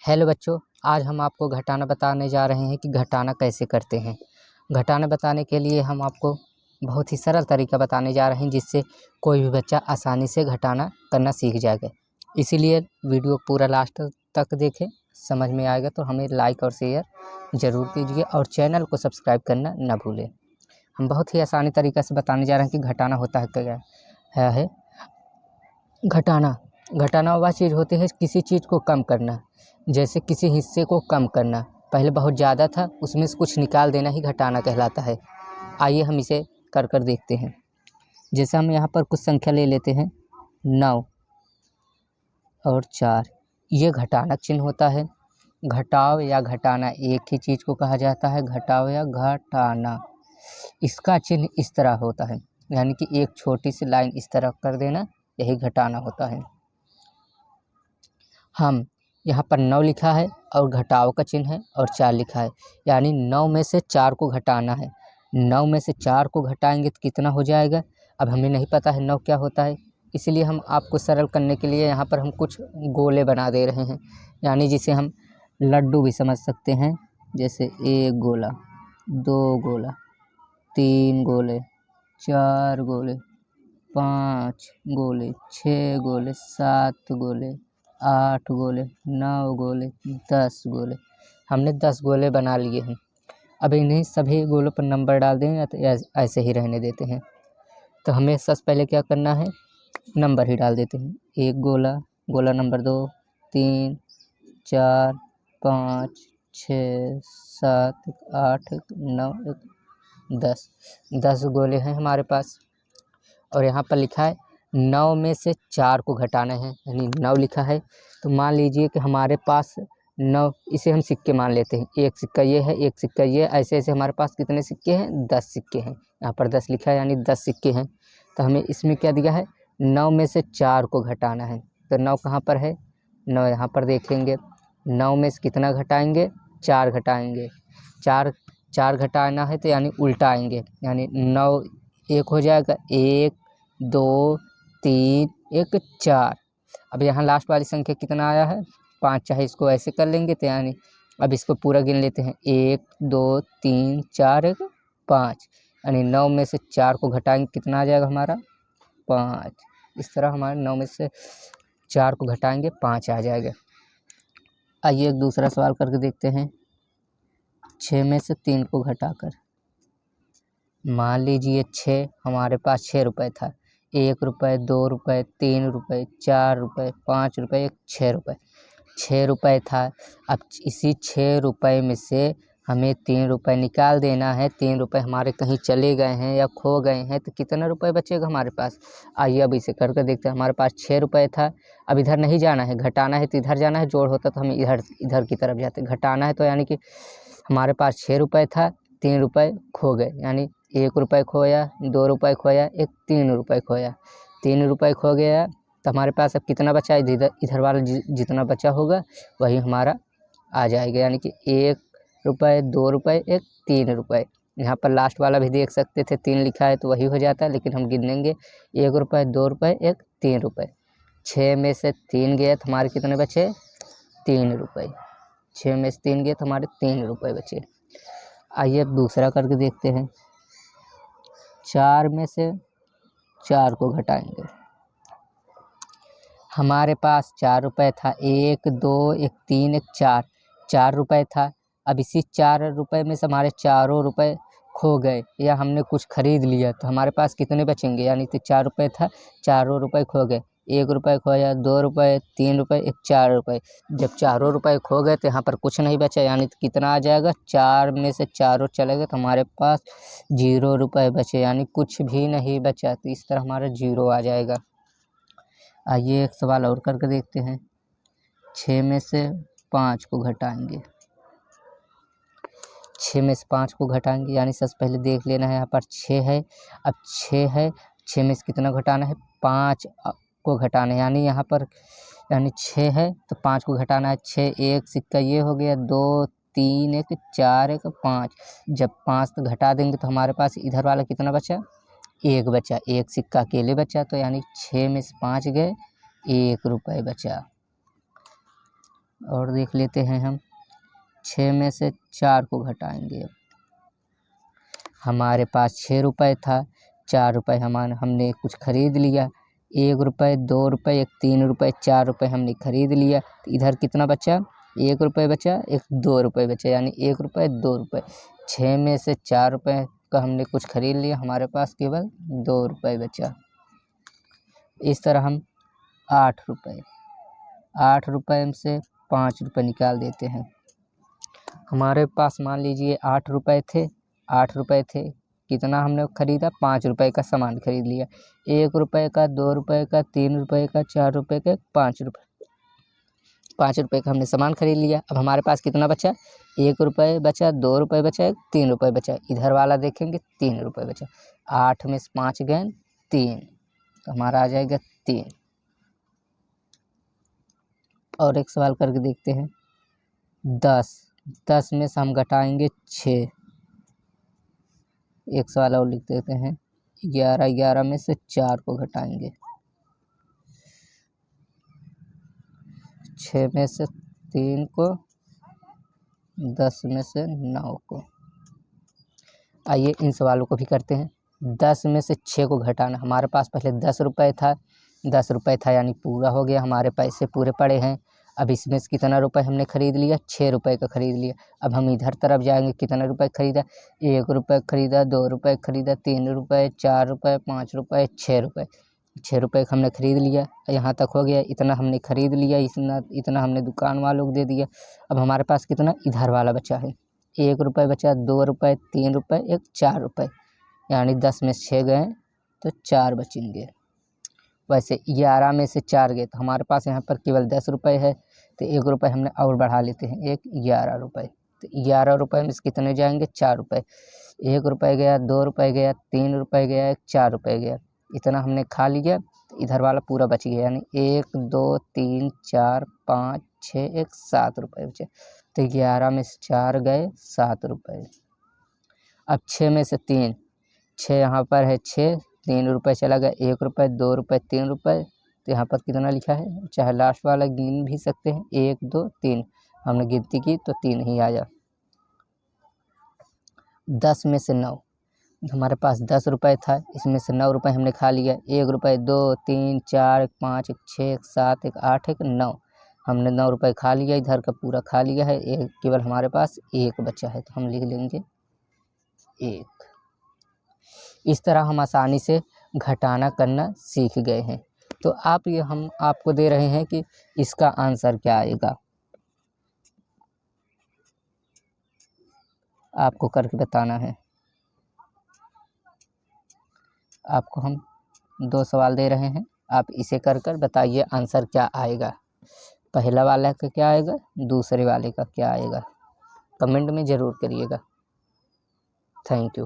Hello बच्चों, आज हम आपको घटाना बताने जा रहे हैं कि घटाना कैसे करते हैं। घटाना बताने के लिए हम आपको बहुत ही सरल तरीका बताने जा रहे हैं जिससे कोई भी बच्चा आसानी से घटाना करना सीख जाएगा। इसीलिए वीडियो पूरा लास्ट तक देखें, समझ में आएगा तो हमें लाइक और शेयर ज़रूर कीजिए और चैनल को सब्सक्राइब करना न भूलें। हम बहुत ही आसानी तरीक़े से बताने जा रहे हैं कि घटाना होता है क्या है। घटाना वह चीज़ होती है किसी चीज़ को कम करना, जैसे किसी हिस्से को कम करना। पहले बहुत ज़्यादा था, उसमें से कुछ निकाल देना ही घटाना कहलाता है। आइए हम इसे कर देखते हैं। जैसे हम यहाँ पर कुछ संख्या ले लेते हैं 9 और 4, ये घटाना चिन्ह होता है। घटाव या घटाना एक ही चीज़ को कहा जाता है, घटाव या घटाना। इसका चिन्ह इस तरह होता है, यानी कि एक छोटी सी लाइन इस तरह कर देना, यही घटाना होता है। हम यहाँ पर 9 लिखा है और घटाव का चिन्ह है और 4 लिखा है, यानी 9 में से 4 को घटाना है। 9 में से 4 को घटाएंगे तो कितना हो जाएगा, अब हमें नहीं पता है 9 क्या होता है, इसलिए हम आपको सरल करने के लिए यहाँ पर हम कुछ गोले बना दे रहे हैं, यानी जिसे हम लड्डू भी समझ सकते हैं। जैसे 1 गोला, 2 गोला, 3 गोले, 4 गोले, 5 गोले, 6 गोले, 7 गोले, 8 गोले, 9 गोले, 10 गोले। हमने 10 गोले बना लिए हैं। अब इन्हीं सभी गोलों पर नंबर डाल देंगे तो ऐसे ही रहने देते हैं। तो हमें सबसे पहले क्या करना है, नंबर ही डाल देते हैं। 1 गोला, गोला नंबर 2, 3, 4, 5, 6, 7, 8, 9, 10। 10 गोले हैं हमारे पास। और यहाँ पर लिखा है 9 में से 4 को घटाना है, यानी 9 लिखा है। तो मान लीजिए कि हमारे पास 9, इसे हम सिक्के मान लेते हैं। एक सिक्का ये है, एक सिक्का ये, ऐसे ऐसे हमारे पास कितने सिक्के हैं, 10 सिक्के हैं। यहाँ पर 10 लिखा है, यानी 10 सिक्के हैं। तो हमें इसमें क्या दिया है, 9 में से 4 को घटाना है। तो 9 कहाँ पर है, 9 यहाँ पर देखेंगे। 9 में से कितना घटाएंगे, 4 घटाएंगे। 4 घटाना है तो यानी उल्टा आएंगे, यानी 9 एक हो जाएगा, 1 2 3 1 4। अब यहाँ लास्ट वाली संख्या कितना आया है, 5, चाहे इसको ऐसे कर लेंगे तो यानी अब इसको पूरा गिन लेते हैं। 1 2 3 4 1 5, यानी 9 में से 4 को घटाएंगे कितना आ जाएगा हमारा, 5। इस तरह हमारे 9 में से 4 को घटाएंगे 5 आ जाएगा। आइए एक दूसरा सवाल करके देखते हैं। 6 में से 3 को घटाकर, मान लीजिए 6, हमारे पास 6 रुपये था। 1 रुपये, 2 रुपये, 3 रुपये, 4 रुपये, 5 रुपये, 6 रुपये। 6 रुपये था। अब इसी 6 रुपये में से हमें 3 रुपये निकाल देना है। 3 रुपये हमारे कहीं चले गए हैं या खो गए हैं, तो कितना रुपये बचेगा हमारे पास। आइए अब इसे करके देखते हैं। हमारे पास 6 रुपये था। अब इधर नहीं जाना है, घटाना है तो इधर जाना है। जोड़ होता तो हम इधर की तरफ जाते। घटाना है तो यानी कि हमारे पास 6 रुपये था, 3 रुपये खो गए, यानी 1 रुपये खोया, 2 रुपये खोया, 3 रुपये खोया। 3 रुपये खो गया तो हमारे पास अब कितना बचा, इधर वाला जितना बचा होगा वही हमारा आ जाएगा, यानी कि 1 रुपये, 2 रुपये, 3 रुपये। यहाँ पर लास्ट वाला भी देख सकते थे, 3 लिखा है तो वही हो जाता है, लेकिन हम गिनेंगे 1 रुपये, 2 रुपये, 3 रुपये। 6 में से 3 गए तो हमारे कितने बचे, 3 रुपये। 6 में से 3 गए तो हमारे 3 रुपये बचे। आइए अब दूसरा करके देखते हैं। 4 में से 4 को घटाएंगे। हमारे पास 4 रुपये था। 1 2 1 3 1 4, 4 रुपये था। अब इसी 4 रुपये में से हमारे चारों रुपये खो गए या हमने कुछ खरीद लिया, तो हमारे पास कितने बचेंगे, यानी कि 4 रुपये था, चारों रुपये खो गए। 1 रुपये खोया, 2 रुपये, 3 रुपये, 4 रुपये। जब चारों रुपये खो गए तो यहाँ पर कुछ नहीं बचा, यानी कि कितना आ जाएगा, 4 में से चारों चले गए तो हमारे पास 0 रुपये बचे, यानी कुछ भी नहीं बचा। तो इस तरह हमारा 0 आ जाएगा। आइए एक सवाल और करके देखते हैं। 6 में से 5 को घटाएंगे। 6 में से 5 को घटाएंगे, यानी सबसे पहले देख लेना है, यहाँ पर 6 है। अब 6 है, 6 में से कितना घटाना है, 5 को घटाना है, यानी यहाँ पर यानी 6 है तो 5 को घटाना है। 6 1 सिक्का ये हो गया, 2 3 1 4 1 5। जब 5 तो घटा देंगे तो हमारे पास इधर वाला कितना बचा, 1 बचा। 1 सिक्का अकेले बचा, तो यानी 6 में से 5 गए, 1 रुपये बचा। और देख लेते हैं हम। 6 में से 4 को घटाएंगे। अब हमारे पास 6 रुपये था, 4 रुपये हमने कुछ ख़रीद लिया। 1 रुपये, 2 रुपये, 3 रुपये, 4 रुपये हमने ख़रीद लिया। तो इधर कितना बचा? 1 रुपये बचा, 2 रुपये बचा, यानी 1 रुपये 2 रुपये। 6 में से 4 रुपये का हमने कुछ ख़रीद लिया, हमारे पास केवल 2 रुपये बचा। इस तरह हम 8 रुपये से 5 रुपये निकाल देते हैं। हमारे पास मान लीजिए 8 रुपये थे। कितना हमने ख़रीदा? 5 रुपये का सामान ख़रीद लिया। 1 रुपये का, 2 रुपये का, 3 रुपये का, 4 रुपये का, 5 रुपये का हमने सामान ख़रीद लिया। अब हमारे पास कितना बचा? 1 रुपये बचा, 2 रुपये बचा, 3 रुपये बचा। इधर वाला देखेंगे 3 रुपये बचा। 8 में से 5 गए 3, तो हमारा आ जाएगा 3। और एक सवाल करके देखते हैं। 10 में से हम घटाएंगे 6। एक सवाल और लिख देते हैं। 11 में से 4 को घटाएंगे। 6 में से 3 को, 10 में से 9 को। आइए इन सवालों को भी करते हैं। 10 में से 6 को घटाना। हमारे पास पहले 10 रुपये था, यानी पूरा हो गया, हमारे पैसे पूरे पड़े हैं। अब इसमें से कितना रुपये हमने ख़रीद लिया? 6 रुपये का ख़रीद लिया। अब हम इधर तरफ जाएंगे, कितना रुपये ख़रीदा? 1 रुपये ख़रीदा, 2 रुपये ख़रीदा, 3 रुपये, 4 रुपये, 5 रुपये, 6 रुपये। 6 रुपये का हमने ख़रीद लिया। यहाँ तक हो गया, इतना हमने ख़रीद लिया, इतना हमने दुकान वालों को दे दिया। अब हमारे पास कितना इधर वाला बचा है? 1 रुपये बचा, 2 रुपये, 3 रुपये, 4 रुपये, यानी 10 में से 6 गए तो 4 बचेंगे। वैसे 11 में से 4 गए तो हमारे पास यहाँ पर केवल 10 रुपये है, तो 1 रुपये हमने और बढ़ा लेते हैं, 11 रुपये। तो 11 रुपये में से कितने जाएंगे? 4 रुपये। 1 रुपये गया, 2 रुपये गया, 3 रुपये गया, 4 रुपये गया, इतना हमने खा लिया। तो इधर वाला पूरा बच गया, यानी 1, 2, 3, 4, 5, 6, 7 रुपये बचे। तो 11 में से 4 गए 7 रुपये। अब 6 में से 3, 6 यहाँ पर है 6, 3 रुपये चला गया, 1 रुपये, 2 रुपये, 3 रुपये। तो यहाँ पर कितना लिखा है? चाहे लास्ट वाला गिन भी सकते हैं, 1, 2, 3, हमने गिनती की तो 3 ही आया। 10 में से 9, हमारे पास 10 रुपये था, इसमें से 9 रुपये हमने खा लिया। 1 रुपये, 2, 3, 4, 5, 6, 7, 8, 9, हमने 9 रुपये खा लिया, इधर का पूरा खा लिया है। केवल हमारे पास 1 बचा है, तो हम लिख लेंगे 1। इस तरह हम आसानी से घटाना करना सीख गए हैं। तो हम आपको दे रहे हैं कि इसका आंसर क्या आएगा, आपको करके बताना है। आपको हम 2 सवाल दे रहे हैं, आप इसे कर बताइए आंसर क्या आएगा। पहला वाला का क्या आएगा, दूसरे वाले का क्या आएगा, कमेंट में ज़रूर करिएगा। Thank you.